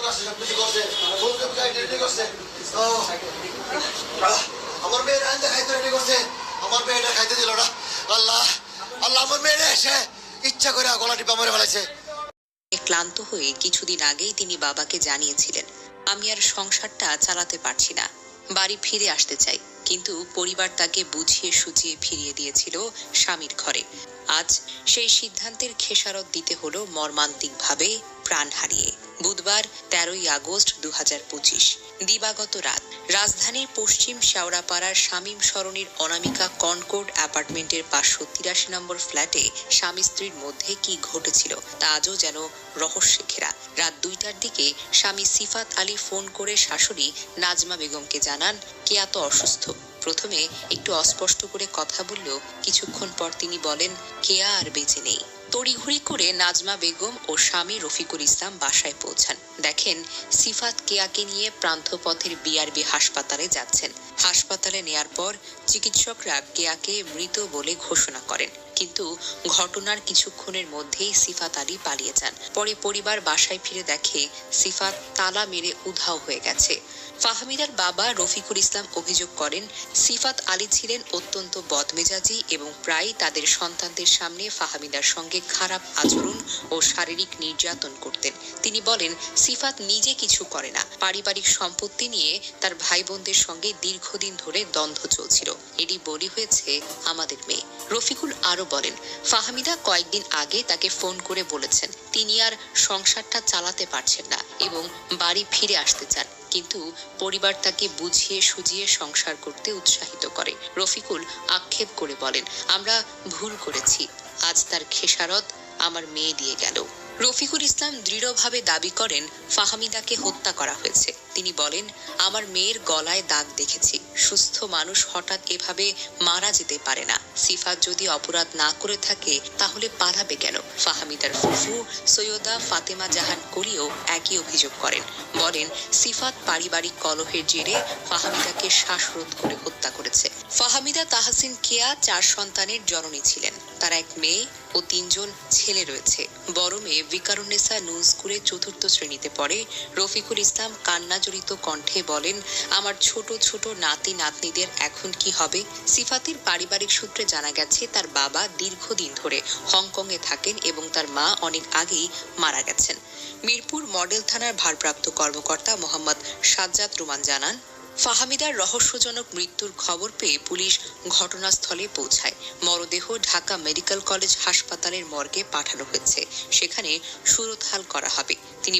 কাছে সবকিছু করছে, বলতে রেডি করছে। আমার মেয়ের রান্না খাইতে রেডি করছে, আমার মেয়েটা খাইতে দিল না। আল্লাহ আল্লাহ, আমার মেয়েটা এসে ইচ্ছা করে গলা টিপা মেরে ফেলাইছে। ক্লান্ত হয়ে কিছুদিন আগেই তিনি বাবাকে জানিয়েছিলেন, আমি আর সংসারটা চালাতে পারছি না, বাড়ি ফিরে আসতে চাই। কিন্তু পরিবার তাকে বুঝিয়ে সুঝিয়ে ফিরিয়ে দিয়েছিল স্বামীর ঘরে। আজ সেই সিদ্ধান্তের খেসারত দিতে হলো মর্মান্তিকভাবে প্রাণ হারিয়ে। বুধবার 13ই আগস্ট 2025 দিবাগত রাত রাজধানীর পশ্চিম শেওড়াপাড়ার শামীম সরণির অনামিকা কনকর্ড অ্যাপার্টমেন্টের 583 নম্বর ফ্ল্যাটে স্বামী স্ত্রীর মধ্যে কি ঘটেছিল তা আজও যেন রহস্যে ঘেরা। রাত 2টার দিকে স্বামী সিফাত আলী ফোন করে শাশুড়ি নাজমা বেগমকে জানান কেয়া তো অসুস্থ। প্রথমে একটু অস্পষ্ট করে কথা বললেও কিছুক্ষণ পর তিনি বলেন কেয়া আর বেঁচে নেই। তড়িঘড়ি করে নাজমা বেগম ও স্বামী রফিকুল ইসলাম বাসায় পৌঁছান। দেখেন সিফাত কেয়াকে নিয়ে প্রান্তপথের বিআরবি হাসপাতালে যাচ্ছেন। হাসপাতালে নেয়ার পর চিকিৎসকরা কেয়াকে মৃত বলে ঘোষণা করেন। কিন্তু ঘটনার কিছুক্ষণের মধ্যেই সিফাত আলী পালিয়ে যান। পরে পরিবার বাসায় ফিরে দেখে সিফাত তালা মেরে উধাও হয়ে গেছে। ফাহমিদার বাবা রফিকুল ইসলাম অভিযোগ করেন সিফাত আলী ছিলেন অত্যন্ত বদমেজাজি এবং প্রায়ই তাদের সন্তানদের সামনে ফাহমিদার সঙ্গে খারাপ আচরণ ও শারীরিক নির্যাতন করতেন। তিনি বলেন সিফাত নিজে কিছু করে না, পারিবারিক সম্পত্তি নিয়ে তার ভাই বোনদের সঙ্গে দীর্ঘদিন ধরে দ্বন্দ্ব চলছিল। এরই বলি হয়েছে আমাদের মেয়ে। রফিকুল আরো বলেন ফাহমিদা কয়েকদিন আগে তাকে ফোন করে বলেছেন তিনি আর সংসারটা চালাতে পারছেন না এবং বাড়ি ফিরে আসতে চান, কিন্তু পরিবার তাকে বুঝিয়ে সুঝিয়ে সংসার করতে উৎসাহিত করে। রফিকুল আক্ষেপ করে বলেন আমরা ভুল করেছি, আজ তার খেসারত আমার মেয়ে দিয়ে গেল। রফিকুল ইসলাম দৃঢ়ভাবে দাবি করেন ফাহমিদাকে হত্যা করা হয়েছে। তিনি বলেন আমার মেয়ের গলায় দাগ দেখেছি, সুস্থ মানুষ হঠাৎ এভাবে মারা যেতে পারে না। সিফাত যদি অপরাধ না করে থাকে তাহলে পালাবে কেন? ফাহমিদার ফুফু সৈয়দা ফাতেমা জাহান কলিও একই অভিযোগ করেন। বলেন সিফাত পারিবারিক কলহের জেরে ফাহমিদাকে শ্বাসরোধ করে হত্যা করেছে। ফাহমিদা তাহসিন কেয়া 4 সন্তানের জননী ছিলেন। তার এক মেয়ে ও 3 জন ছেলে রয়েছে। বড় মেয়ে ভিকারুন্নেসা নূন স্কুলে 4র্থ শ্রেণীতে পড়ে। রফিকুল ইসলাম কান্নাজড়িত কণ্ঠে বলেন আমার ছোট ছোট নাতি নাতনিদের এখন কি হবে? সিফাতের পারিবারিক সূত্রে জানা গেছে তার বাবা দীর্ঘদিন ধরে হংকংয়ে থাকেন এবং তার মা অনেক আগেই মারা গেছেন। মিরপুর মডেল থানার ভারপ্রাপ্ত কর্মকর্তা মোহাম্মদ সাজ্জাদ রুমান জানান ফাহমিদার রহস্যজনক মৃত্যুর খবর পেয়ে পুলিশ ঘটনাস্থলে পৌঁছায়। মরদেহ ঢাকা মেডিকেল কলেজ হাসপাতালের মর্গে পাঠানো হয়েছে, সেখানে সুরতহাল করা হবে। তিনি